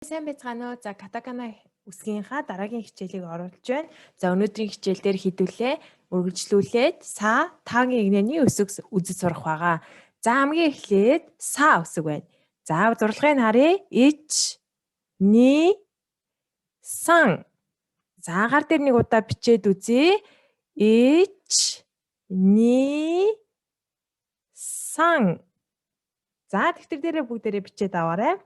Сайн байцгаана уу? За катакана үсгийнхаа дараагийн хичээлийг оруулж байна. За өнөөдрийн хичээл дээр хэдүүлээ үргэлжлүүлээд са тагийн игнэний өсөг үзэж сурах байгаа. За хамгийн эхлээд са өсөг байна. За зурлагыг харъя. Ич ни сан. За агаар дээр нэг удаа бичээд үзье. Ич ни сан. За дэвтэр дээрээ бүгдээрээ бичээд аваарай.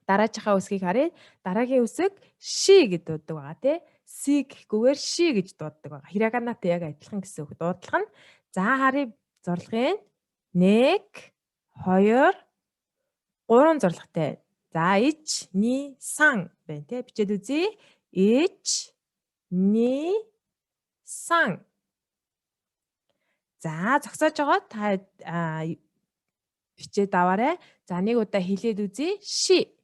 Дараачихаа үсгийг харъя. Дараагийн үсэг ши гэж дууддаг байгаа тий. Си гэхгүйгээр ши гэж дууддаг байгаа. Хираганатай яг адилхан гэсэн үг дуудлага нь. За харъя зурлагын 1 2 3 зурлагтай. За ич ни сан байна тий. Бичээд үзье. Ич ни сан. За зогсоож байгаа та бичээд аваарай. За нэг удаа хэлээд үзье. Ши.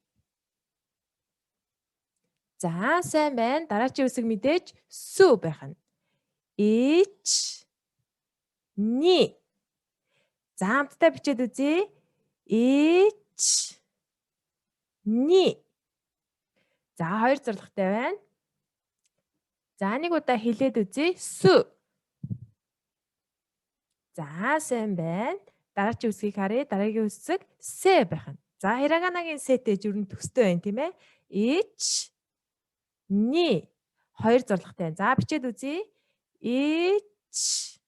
За сайн байна. Дараагийн үсэг мэдээж сүү байх нь. Ич ни. За хамтдаа бичээд үзье. Ич ни. За хоёр зурлагтай байна. За нэг удаа хэлээд үзье. Сүү. За сайн байна. Дараагийн үсгийг харъя. Дараагийн үсэг сэ байх нь. За хираганагийн сэтэй зүрэн төстэй байна тийм ээ. Ич ни. Хоёр зурлагтай. За бичээд үзье. Ич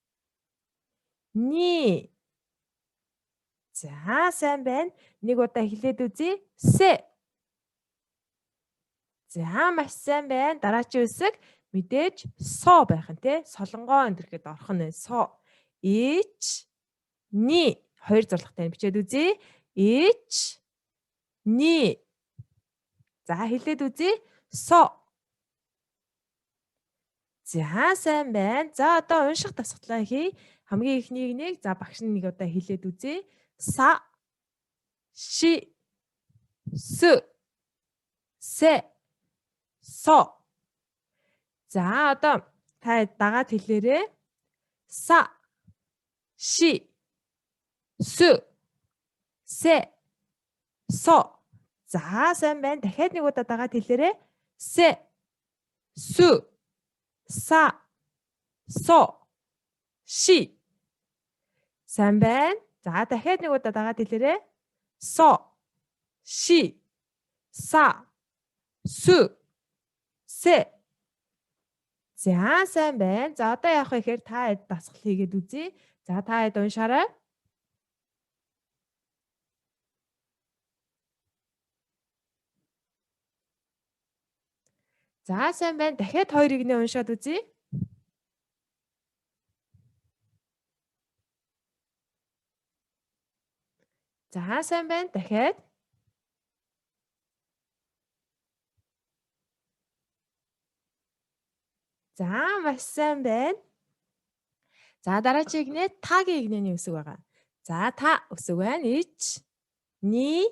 ни. За сайн байна. Нэг удаа хэлээд үзье. Сэ. За маш сайн байна. Дараагийн үсэг мэдээж со байх нь тий. Солонгоо өндөрхэд орох нь со. Ич ни. Хоёр зурлагтай бичээд үзье. Ич ни. За хэлээд үзье. Со. За сайн байна. За одоо унших дасгалаа хий. Хамгийн ихнийг нэг за багш нь нэг удаа хэлээд үзье. Са ши сө сэ со. За одоо та дагаад хэлээрэй. Са ши сө сэ со. За сайн байна. Дахиад нэг удаа дагаад хэлээрэй. Сэ сө са со ши. Сайн байна. За дахиад нэг удаа дагаад хэлээрэй. Со ши са сө сэ. За сайн байна. За одоо яах вэ гэхээр та дасгал хийгээд үзье. За та уншаарай. За сайн байна. Дахиад хоёрыг нэ уншаад үзье. За сайн байна. Дахиад. За маш сайн байна. За дараагийн игнэ тагийн игнэний үсэг байгаа. За та үсэг байна. Ич ни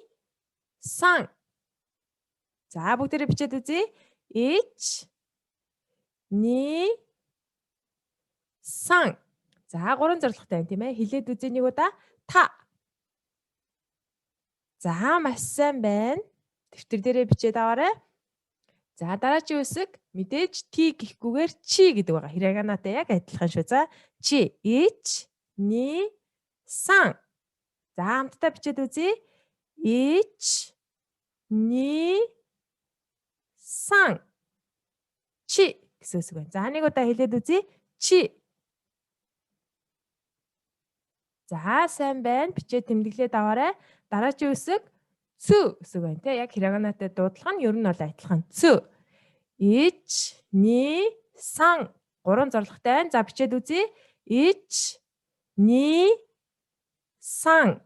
сан. За бүгдээрээ бичээд үзье. Ич ни сан. За гурван зурлагтай байна тийм ээ. Хэлээд үзье нэг удаа. Та. За маш сайн байна. Дэвтэр дээрээ бичээд аваарай. За дараагийн үсэг мэдээж ти гэхгүйгээр чи гэдэг байгаа. Хираганатай яг адилхан шүү. За чи ич ни сан. За хамтдаа бичээд үзье. Ич ни сан. Чи гэсэн үсэг байна. За нэг удаа хэлээд үзье. Чи. За сайн байна. Бичээд тэмдэглээд аваарай. Дараагийн үсэг цү үсэг байна те. Яг хираганатай дуудлага нь ер нь бол адилхан. Цү. Ич ни сан. Гурван зурлагтай байна. За бичээд үзье. Ич ни сан.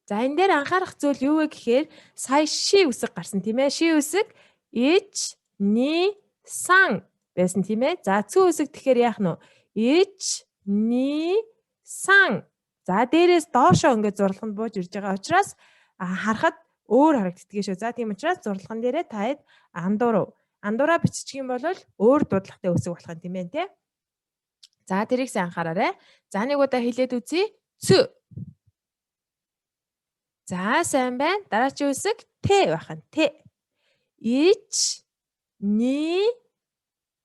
За энэ дээр анхаарах зүйл юу вэ гэхээр сая ши үсэг гарсан тийм ээ. Ши үсэг ич ни сан байсан тийм ээ. За цү үсэг тэгэхээр яах нь вэ? Ич ни сан. За дээрээс доошоо ингээд зурлаганд бууж ирж байгаа учраас харахад өөр харагддаг шүү. За тийм учраас зурлаган дээрээ таад андуураа биччих юм бол өөр дуудлагатай үсэг болох юм тийм ээ тий. За тэрийг сайн анхаараарай. За нэг удаа хэлээд үзье. Цү. За сайн байна. Дараагийн үсэг Т байх нь. Т. Ич, ни,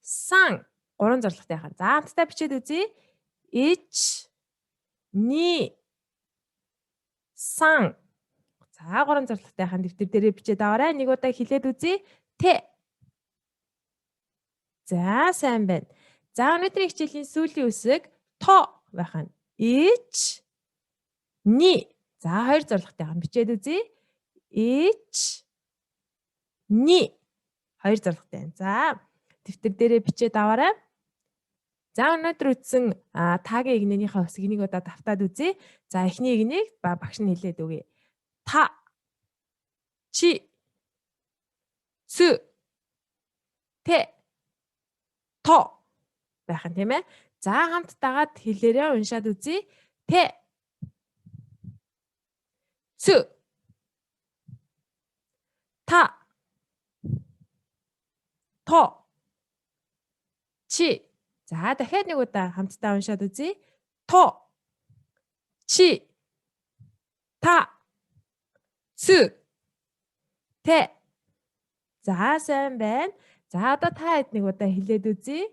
сан. 3 зорилготой яхаа. За хамтдаа бичээд үзье. Ич, ни, сан. За 3 зорилготой яхаа дэвтэр дээрээ бичээд аваарай. Нэг удаа хэлээд үзье. Т. За сайн байна. За өнөөдрийн хичээлийн сүүлийн үсэг то байх нь. Ич, ни. За 2 зорилготой яхаа бичээд үзье. Ич, ни. 2 зорилготой байна. За дэвтэр дээрээ бичээд аваарай. За өнөөдөр үтсэн тагийн игнэнийхээ үсгийг нэг удаа давтаад үзье. За эхний игнийг багш нь хэлээд өгье. Та, чи, цү, тэ, то байх нь тийм ээ. За хамттайгаад хэлээрээ уншаад үзье. Тэ, цү, та, то, чи. За дахиад нэг удаа хамтдаа уншаад үзье. То, чи, та, цү, тэ. За сайн байна. За одоо та хэд нэг удаа хэлээд үзье.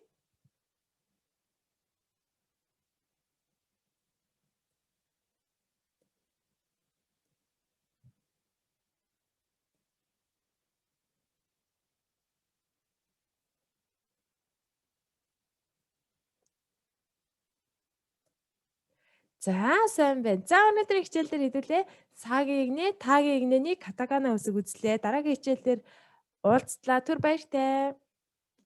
За сайн байна. За өнөөдрийн хичээл дээр хэдүүлээ сагийн игнэ, тагийн игнэний катакана үсэг үзлээ. Дараагийн хичээл дээр уулзтлаа. Түр баяртай.